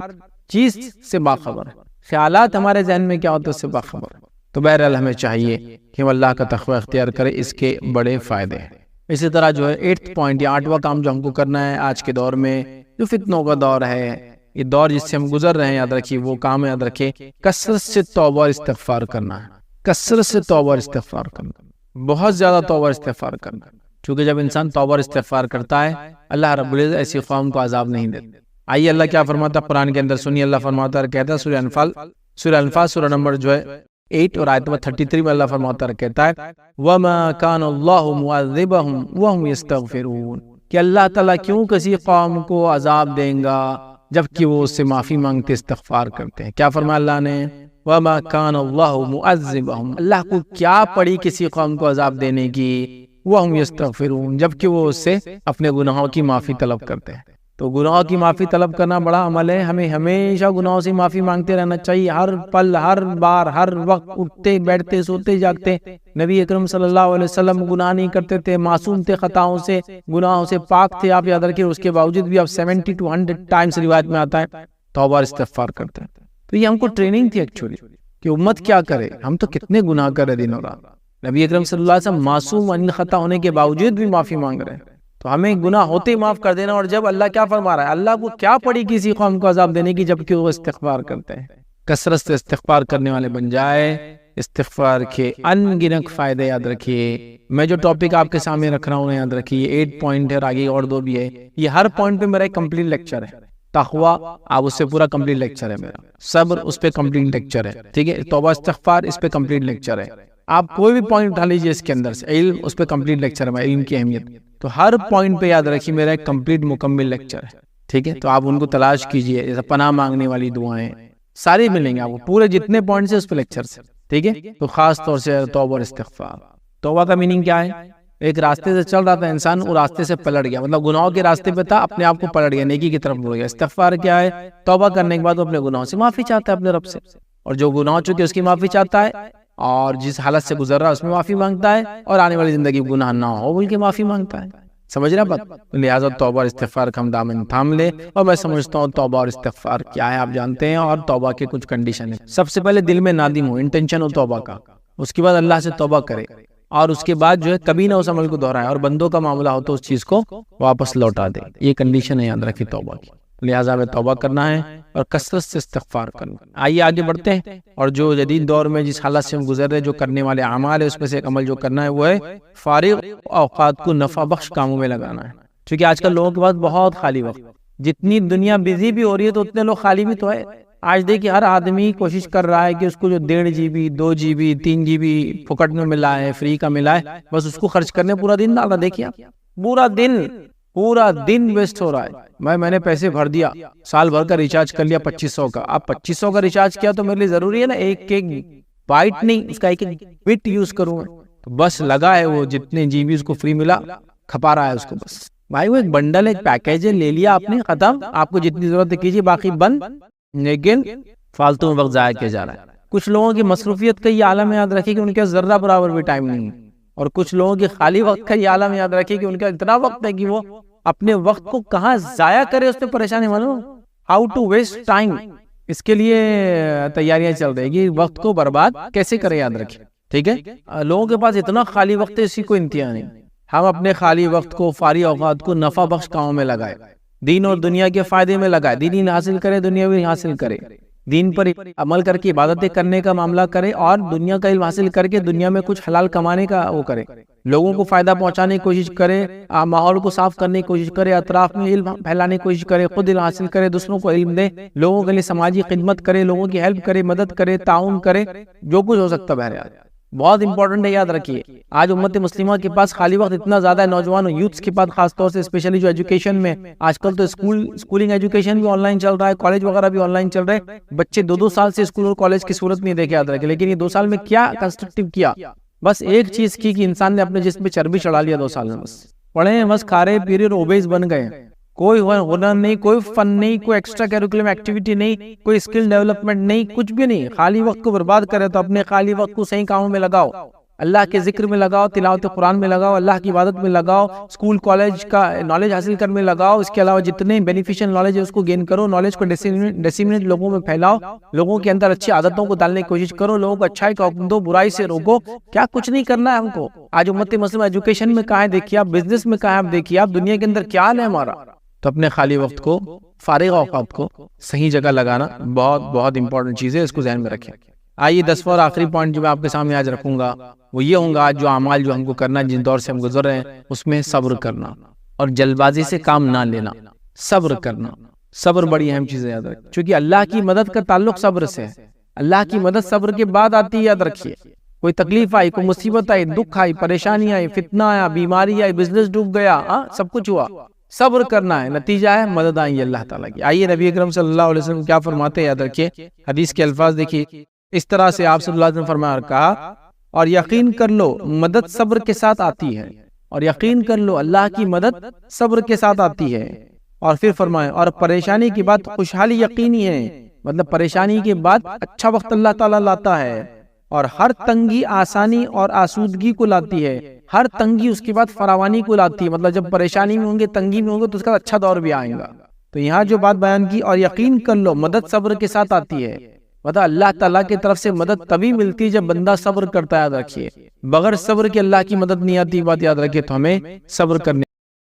چیز سے باخبر ہے، خیالات ہمارے ذہن میں کیا ہوتا ہے اس سے باخبر ہے۔ تو بہرحال ہمیں چاہیے کہ ہم اللہ کا تقوی اختیار کریں، اس کے بڑے فائدے ہیں۔ اسی طرح جو ہے 8th پوائنٹ یا 8واں کام جو ہم کو کرنا ہے آج کے دور میں، جو فتنوں کا دور ہے، یہ دور جس سے ہم گزر رہے ہیں، یاد رکھیے وہ کام ہے، یاد رکھیے کثرت سے توبہ اور استغفار کرنا ہے، کثرت سے توبہ اور استغفار کرنا، بہت زیادہ توبہ اور استغفار کرنا، کیونکہ جب انسان توبہ اور استغفار کرتا ہے اللہ رب العزت ایسی قوم کو عذاب نہیں دیتا۔ آئیے اللہ کیا فرماتا ہے قرآن کے اندر، سنیے اللہ فرماتا ہے، کہتا ہے سورہ انفال سورہ نمبر جو ہے 8 اور آیت نمبر 33 میں اللہ فرماتا ہے، کہتا ہے وَمَا كَانَ اللَّهُ مُعَذِّبَهُمْ وَهُمْ يَسْتَغْفِرُونَ، کہ اللہ تعالیٰ کیوں کسی قوم کو عذاب دیں گا جبکہ وہ اس سے معافی مانگتے استغفار کرتے ہیں۔ کیا فرمایا اللہ نے؟ وَمَا كَانَ اللَّهُ مُعَذِّبَهُمْ، اللہ کو کیا پڑی کسی قوم کو عذاب دینے کی، وَهُمْ يَسْتَغْفِرُونَ، جبکہ وہ اس سے اپنے گناہوں کی معافی طلب کرتے ہیں۔ تو گناہوں کی معافی طلب کرنا بڑا عمل ہے. ہمیں ہمیشہ گناہوں سے معافی مانگتے رہنا چاہیے، ہر پل، ہر بار، ہر وقت، اٹھتے بیٹھتے سوتے جاگتے. نبی اکرم صلی اللہ علیہ وسلم گناہ نہیں کرتے تھے، معصوم تھے خطاؤں سے، گناہوں سے پاک تھے. آپ یاد رکھیے اس کے باوجود بھی آپ 70 to 100 ٹائمز روایت میں آتا ہے توبہ اور استغفار کرتے ہیں. تو یہ ہم کو ٹریننگ تھی ایکچولی کہ امت کیا کرے. ہم تو کتنے گناہ کر رہے دن اور رات. نبی اکرم صلی اللہ علیہ وسلم معصوم ان خطا ہونے کے باوجود بھی معافی مانگ رہے ہیں. تو ہمیں گناہ ہوتے ہی معاف کر دینا. اور جب اللہ کیا فرما رہا ہے، اللہ کو کیا پڑی کسی قوم کو عذاب دینے کی جبکہ وہ استغفار کرتے ہیں. کثرت سے استغفار کرنے والے بن جائے. استغفار کے ان گنت فائدے یاد رکھیے. میں جو ٹاپک آپ کے سامنے رکھ رہا ہوں یاد رکھیے، 8 پوائنٹ ہے اور آگے اور 2 بھی ہے. یہ ہر پوائنٹ پہ میرا ایک کمپلیٹ لیکچر ہے. تقوی آپ اس سے پورا کمپلیٹ لیکچر ہے میرا. صبر اس پہ کمپلیٹ لیکچر ہے. ٹھیک ہے، توبہ استغفار اس پہ کمپلیٹ لیکچر ہے. آپ کوئی بھی پوائنٹ اٹھا لیجیے اس کے اندر سے. علم اس پہ کمپلیٹ لیکچر ہے، علم کی اہمیت. تو ہر پوائنٹ پہ یاد رکھیے میرا ایک کمپلیٹ مکمل لیکچر ہے. ٹھیک ہے، تو آپ ان کو تلاش کیجئے. جیسے پناہ مانگنے والی دعائیں سارے ملیں گے آپ کو، پورے جتنے پوائنٹس ہیں اس پہ لیکچر سے. ٹھیک ہے، تو خاص طور سے توبہ اور استغفار. توبہ کا میننگ کیا ہے؟ ایک راستے سے چل رہا تھا انسان، وہ راستے سے پلٹ گیا، مطلب گناہوں کے راستے پہ تھا، اپنے آپ کو پلٹ گیا، نیکی کی طرف مڑ گیا. استغفار کیا ہے؟ توبہ کرنے کے بعد وہ اپنے گناہوں سے معافی چاہتا ہے اپنے رب سے، اور جو گناہ ہو چکے اس کی معافی چاہتا ہے، اور جس حالت سے گزر رہا ہے اس میں معافی مانگتا ہے، اور آنے والی زندگی میں گناہ نہ ہو بلکہ معافی مانگتا ہے. سمجھ رہا بات؟ لہٰذا توبہ اور استغفار کا ہم دامن تھام لے. اور میں سمجھتا ہوں توبہ اور استغفار کیا ہے آپ جانتے ہیں، اور توبہ کے کچھ کنڈیشن ہیں. سب سے پہلے دل میں نادم ہو، انٹینشن ہو توبہ کا. اس کے بعد اللہ سے توبہ کرے، اور اس کے بعد جو ہے کبھی نہ اس عمل کو دہرائے، اور بندوں کا معاملہ ہو تو اس چیز کو واپس لوٹا دے. یہ کنڈیشن ہے یاد رکھیے توبہ کی. لہٰذا ہمیں توبہ کرنا ہے اور کثرت سے استغفار کرنا. آئیے آگے بڑھتے ہیں. اور جو جدید دور میں جس حالت سے ہم گزر رہے، جو کرنے والے اعمال ہے اس میں سے ایک عمل جو کرنا ہے وہ ہے فارغ اوقات کو نفع بخش کاموں میں لگانا ہے. کیونکہ آج کل لوگوں کے پاس بہت خالی وقت، جتنی دنیا بزی بھی ہو رہی ہے تو اتنے لوگ خالی بھی تو ہے. آج دیکھیے ہر آدمی کوشش کر رہا ہے کہ اس کو جو 1.5 GB 2 GB 3 GB پھکٹ میں ملا ہے، فری کا ملا ہے، بس اس کو خرچ کرنے پورا دن ڈال رہا. دیکھیے آپ پورا دن ویسٹ ہو رہا ہے. میں نے پیسے بھر دیا، سال بھر کا ریچارج کر لیا 2500 کا. آپ 2500 کا ریچارج کیا تو میرے لیے ضروری ہے نا ایک بائٹ نہیں، اس کا ایک بٹ یوز کروں میں. تو بس لگا ہے وہ جتنے GB اس کو فری ملا کھپا رہا ہے اس کو. بس بھائی وہ ایک بنڈل ایک پیکیج ہے، لے لیا آپ نے، ختم. آپ کو جتنی ضرورت ہے کیجیے، باقی بند. لیکن فالتو میں وقت ضائع کیا جا رہا ہے. کچھ لوگوں کی مصروفیت کا یہ عالم یاد رکھے کہ ان کے ذرہ برابر بھی ٹائم نہیں ہے، اور کچھ لوگوں کے خالی وقت کا یہ عالم یاد رکھے کہ ان کا اتنا وقت ہے کہ وہ اپنے وقت کو کہاں ضائع کرے اس پہ پریشانی. معلوم ہاؤ ٹو ویسٹ ٹائم، اس کے لیے تیاریاں چل رہی کہ وقت کو برباد کیسے کرے یاد رکھے. ٹھیک ہے، لوگوں کے پاس اتنا خالی وقت ہے اسی کو انتہا نہیں. ہم اپنے خالی وقت کو، فارغ اوقات کو نفع بخش کاموں میں لگائے، دین اور دنیا کے فائدے میں لگائے. دین حاصل کرے، دنیا بھی حاصل کرے، دین پر عمل کر کے عبادتیں کرنے کا معاملہ کرے، اور دنیا کا علم حاصل کر کے دنیا میں کچھ حلال کمانے کا وہ کرے، لوگوں کو فائدہ پہنچانے کی کوشش کرے، ماحول کو صاف کرنے کی کوشش کرے، اطراف میں علم پھیلانے کی کوشش کرے، خود علم حاصل کرے، دوسروں کو علم دے، لوگوں کے لیے سماجی خدمت کرے، لوگوں کی ہیلپ کرے، مدد کرے، تعاون کرے، جو کچھ ہو سکتا بہرحال. بہت امپورٹنٹ ہے یاد رکھیے. آج امت مسلمہ کے پاس خالی وقت اتنا زیادہ ہے، نوجوانوں یوتھس کے پاس خاص طور سے، اسپیشلی جو ایجوکیشن میں آج کل تو اسکولنگ ایجوکیشن بھی آن لائن چل رہا ہے، کالج وغیرہ بھی آن لائن چل رہے ہیں. بچے 2 سال سے اسکول اور کالج کی صورت نہیں دیکھے یاد رکھے. لیکن یہ 2 سال میں کیا کنسٹرکٹیو کیا؟ بس ایک چیز کی کہ انسان نے اپنے جسم پہ چربی چڑھا لیا 2 سال میں. بس پڑھے، بس کھا رہے پی رہے اور اوبیس بن گئے. کوئی ہنر نہیں، کوئی فن نہیں، کوئی ایکسٹرا کیریکولم ایکٹیویٹی نہیں، کوئی اسکل ڈیولپمنٹ نہیں، کچھ بھی نہیں. خالی وقت کو برباد کرے تو اپنے خالی وقت کو صحیح کاموں میں لگاؤ. اللہ کے ذکر میں لگاؤ، تلاوت قرآن میں لگاؤ، اللہ کی عبادت میں لگاؤ، اسکول کالج کا نالج حاصل کرنے میں لگاؤ. اس کے علاوہ جتنے بینیفیشل نالج ہے اس کو گین کرو، نالج کو ڈیسیمنیٹ لوگوں میں پھیلاؤ، لوگوں کے اندر اچھی عادتوں کو ڈالنے کی کوشش کرو، لوگوں کو اچھائی کا حکم دو، برائی سے روکو. کیا کچھ نہیں کرنا ہے ہم کو. آج امت مسلمہ ایجوکیشن میں کہاں ہے دیکھیے آپ، بزنس میں کہاں ہے آپ دیکھیے آپ، دنیا کے اندر کیا حال ہے ہمارا. تو اپنے خالی وقت کو، فارغ اوقات کو صحیح جگہ لگانا بہت امپورٹنٹ چیز ہے، اس کو ذہن میں رکھیں. آئیے 10واں اور آخری پوائنٹ جو میں آپ کے سامنے آج رکھوں گا وہ یہ ہوں گا، جو اعمال جو ہم کو کرنا ہے، جن دور سے ہم گزر رہے ہیں، اس میں صبر کرنا اور جلد بازی سے کام نہ لینا. صبر کرنا، صبر بڑی اہم چیز ہے یاد رکھیں، کیونکہ اللہ کی مدد کا تعلق صبر سے ہے. اللہ کی مدد صبر کے بعد آتی ہے یاد رکھیے. کوئی تکلیف آئی، کوئی مصیبت آئی، دکھ آئی، پریشانی آئی، فتنہ آیا، بیماری آئی، بزنس ڈوب گیا، سب کچھ ہوا، صبر کرنا ہے، نتیجہ ہے مدد آئی اللہ تعالیٰ کی. آئیے نبی اکرم صلی اللہ علیہ وسلم کیا فرماتے ہیں یاد رکھیے. حدیث کے الفاظ دیکھیے. اس طرح سے آپ صلی اللہ علیہ وسلم فرمایا، کہا اور یقین کر لو مدد صبر کے ساتھ آتی ہے، اور یقین کر لو اللہ کی مدد صبر کے ساتھ آتی ہے. اور پھر فرمائیں اور پریشانی کے بعد خوشحالی یقینی ہے، مطلب پریشانی کے بعد اچھا وقت اللہ تعالیٰ لاتا ہے، اور ہر تنگی آسانی اور آسودگی کو لاتی ہے، ہر تنگی اس کے بعد فراوانی کو لاتی ہے، مطلب جب پریشانی میں ہوں گے، تنگی میں ہوں گے تو اس کا اچھا دور بھی آئے گا۔ تو یہاں جو بات بیان کی، اور یقین کر لو مدد صبر کے ساتھ آتی ہے، مطلب اللہ تعالیٰ کی طرف سے مدد تبھی ملتی ہے جب بندہ صبر کرتا ہے، یاد رکھیے، بغیر صبر کے اللہ کی مدد نہیں آتی، بات یاد رکھیے، تو ہمیں صبر کرنے